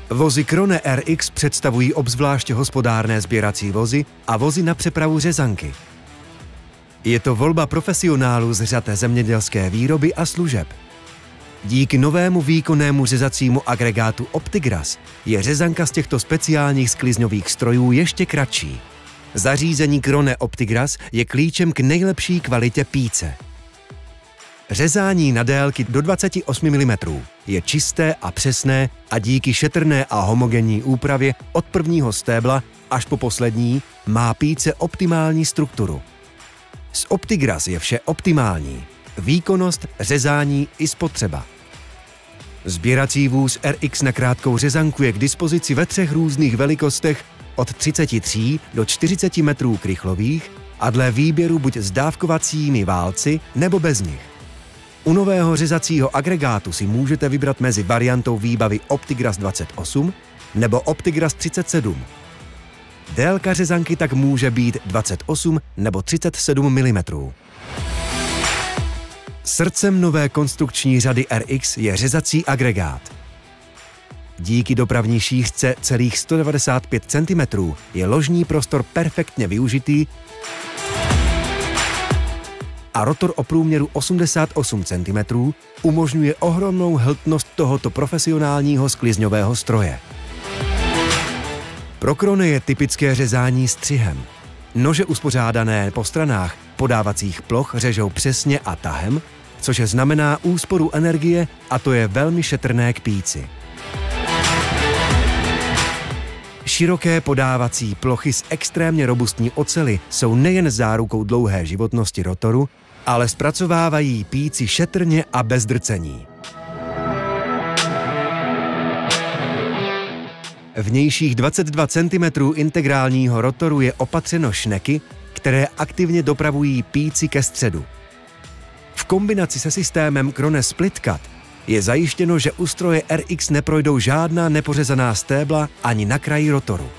Vozy Krone RX představují obzvláště hospodárné sběrací vozy a vozy na přepravu řezanky. Je to volba profesionálů z řad zemědělské výroby a služeb. Díky novému výkonnému řezacímu agregátu OptiGrass je řezanka z těchto speciálních sklizňových strojů ještě kratší. Zařízení Krone OptiGrass je klíčem k nejlepší kvalitě píce. Řezání na délky do 28 mm je čisté a přesné a díky šetrné a homogenní úpravě od prvního stébla až po poslední má píce optimální strukturu. S OptiGrass je vše optimální. Výkonnost, řezání i spotřeba. Sběrací vůz RX na krátkou řezanku je k dispozici ve 3 různých velikostech od 33 do 40 metrů krychlových a dle výběru buď s dávkovacími válci nebo bez nich. U nového řezacího agregátu si můžete vybrat mezi variantou výbavy OptiGrass 28 nebo OptiGrass 37. Délka řezanky tak může být 28 nebo 37 mm. Srdcem nové konstrukční řady RX je řezací agregát. Díky dopravní šířce celých 195 cm je ložní prostor perfektně využitý a rotor o průměru 88 cm umožňuje ohromnou hmotnost tohoto profesionálního sklizňového stroje. Pro Krone je typické řezání střihem. Nože uspořádané po stranách podávacích ploch řežou přesně a tahem, což znamená úsporu energie a to je velmi šetrné k píci. Široké podávací plochy z extrémně robustní oceli jsou nejen zárukou dlouhé životnosti rotoru, ale zpracovávají píci šetrně a bez drcení. Vnějších 22 cm integrálního rotoru je opatřeno šneky, které aktivně dopravují píci ke středu. V kombinaci se systémem Krone Split Cut je zajištěno, že u stroje RX neprojdou žádná nepořezaná stébla ani na kraji rotoru.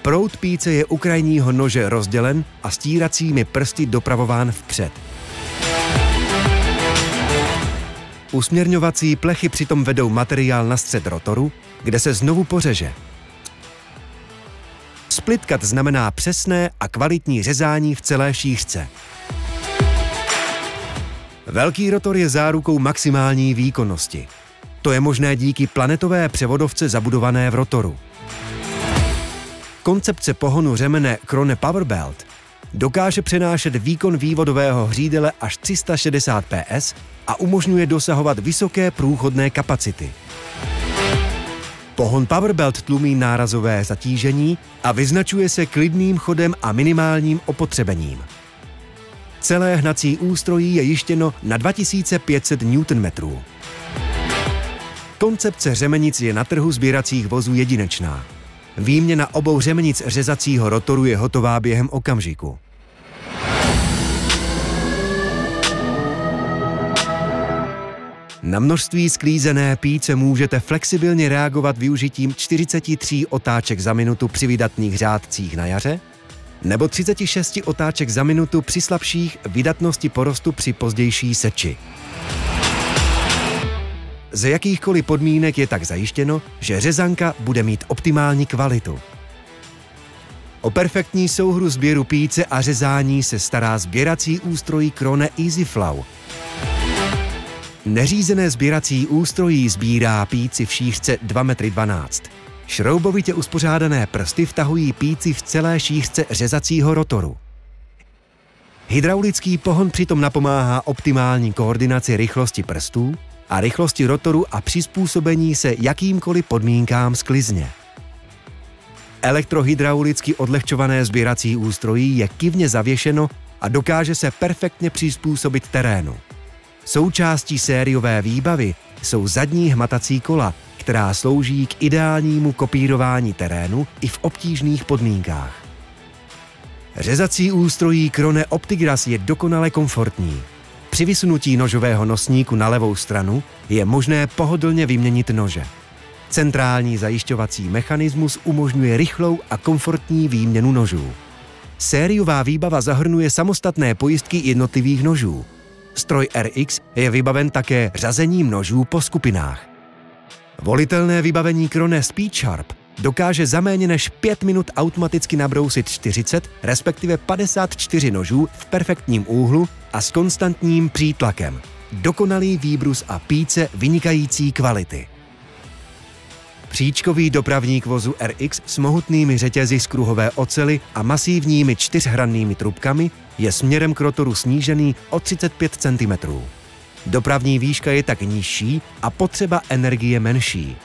Proud píce je u krajního nože rozdělen a stíracími prsty dopravován vpřed. Usměrňovací plechy přitom vedou materiál na střed rotoru, kde se znovu pořeže. Split cut znamená přesné a kvalitní řezání v celé šířce. Velký rotor je zárukou maximální výkonnosti. To je možné díky planetové převodovce zabudované v rotoru. Koncepce pohonu řemene Krone Powerbelt dokáže přenášet výkon vývodového hřídele až 360 PS a umožňuje dosahovat vysoké průchodné kapacity. Pohon Powerbelt tlumí nárazové zatížení a vyznačuje se klidným chodem a minimálním opotřebením. Celé hnací ústrojí je jištěno na 2500 Nm. Koncepce řemenic je na trhu sběracích vozů jedinečná. Výměna obou řemenic řezacího rotoru je hotová během okamžiku. Na množství sklízené píce můžete flexibilně reagovat využitím 43 otáček za minutu při vydatných řádcích na jaře nebo 36 otáček za minutu při slabších vydatnosti porostu při pozdější seči. Ze jakýchkoliv podmínek je tak zajištěno, že řezanka bude mít optimální kvalitu. O perfektní souhru sběru píce a řezání se stará sběrací ústrojí Krone EasyFlow. Neřízené sběrací ústrojí sbírá píci v šířce 2,12 m. Šroubovitě uspořádané prsty vtahují píci v celé šířce řezacího rotoru. Hydraulický pohon přitom napomáhá optimální koordinaci rychlosti prstů a rychlosti rotoru a přizpůsobení se jakýmkoliv podmínkám sklizně. Elektrohydraulicky odlehčované sběrací ústrojí je kyvně zavěšeno a dokáže se perfektně přizpůsobit terénu. Součástí sériové výbavy jsou zadní hmatací kola, která slouží k ideálnímu kopírování terénu i v obtížných podmínkách. Řezací ústrojí Krone OptiGrass je dokonale komfortní. Při vysunutí nožového nosníku na levou stranu je možné pohodlně vyměnit nože. Centrální zajišťovací mechanismus umožňuje rychlou a komfortní výměnu nožů. Sériová výbava zahrnuje samostatné pojistky jednotlivých nožů. Stroj RX je vybaven také řazením nožů po skupinách. Volitelné vybavení Krone Speed Sharp dokáže za méně než 5 minut automaticky nabrousit 40, respektive 54 nožů v perfektním úhlu a s konstantním přítlakem. Dokonalý výbrus a píce vynikající kvality. Příčkový dopravník vozu RX s mohutnými řetězy z kruhové oceli a masivními 4hrannými trubkami je směrem k rotoru snížený o 35 cm. Dopravní výška je tak nižší a potřeba energie menší.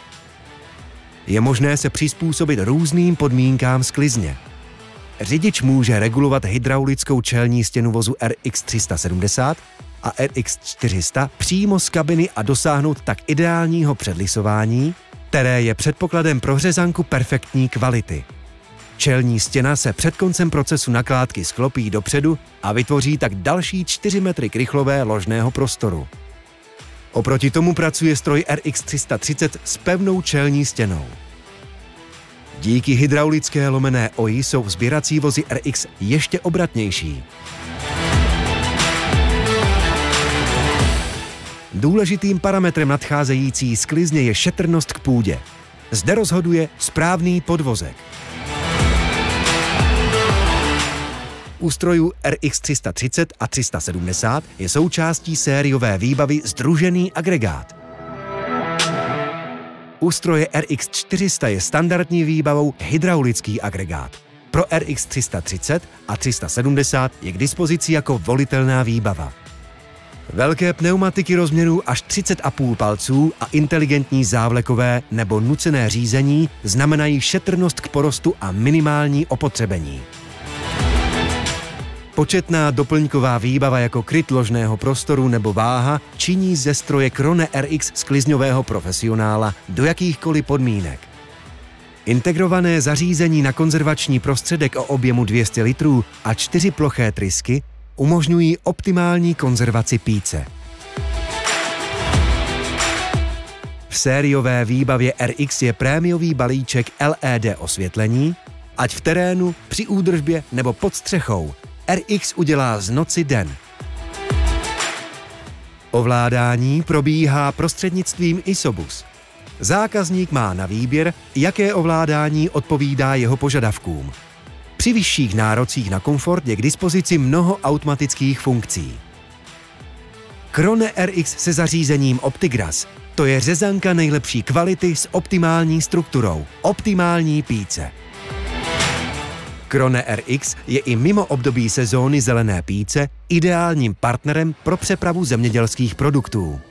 Je možné se přizpůsobit různým podmínkám sklizně. Řidič může regulovat hydraulickou čelní stěnu vozu RX 370 a RX 400 přímo z kabiny a dosáhnout tak ideálního předlisování, které je předpokladem pro řezanku perfektní kvality. Čelní stěna se před koncem procesu nakládky sklopí dopředu a vytvoří tak další 4 metry krychlové ložného prostoru. Oproti tomu pracuje stroj RX 330 s pevnou čelní stěnou. Díky hydraulické lomené oji jsou sběrací vozy RX ještě obratnější. Důležitým parametrem nadcházející sklizně je šetrnost k půdě. Zde rozhoduje správný podvozek. U strojů RX 330 a 370 je součástí sériové výbavy sdružený agregát. U stroje RX 400 je standardní výbavou hydraulický agregát. Pro RX 330 a 370 je k dispozici jako volitelná výbava. Velké pneumatiky rozměru až 30,5 palců a inteligentní závlekové nebo nucené řízení znamenají šetrnost k porostu a minimální opotřebení. Početná doplňková výbava jako kryt ložného prostoru nebo váha činí ze stroje Krone RX sklizňového profesionála do jakýchkoliv podmínek. Integrované zařízení na konzervační prostředek o objemu 200 litrů a 4 ploché trysky umožňují optimální konzervaci píce. V sériové výbavě RX je prémiový balíček LED osvětlení, ať v terénu, při údržbě nebo pod střechou. RX udělá z noci den. Ovládání probíhá prostřednictvím ISOBUS. Zákazník má na výběr, jaké ovládání odpovídá jeho požadavkům. Při vyšších nárocích na komfort je k dispozici mnoho automatických funkcí. Krone RX se zařízením OptiGrass. To je řezanka nejlepší kvality s optimální strukturou, optimální píce. Krone RX je i mimo období sezóny zelené píce ideálním partnerem pro přepravu zemědělských produktů.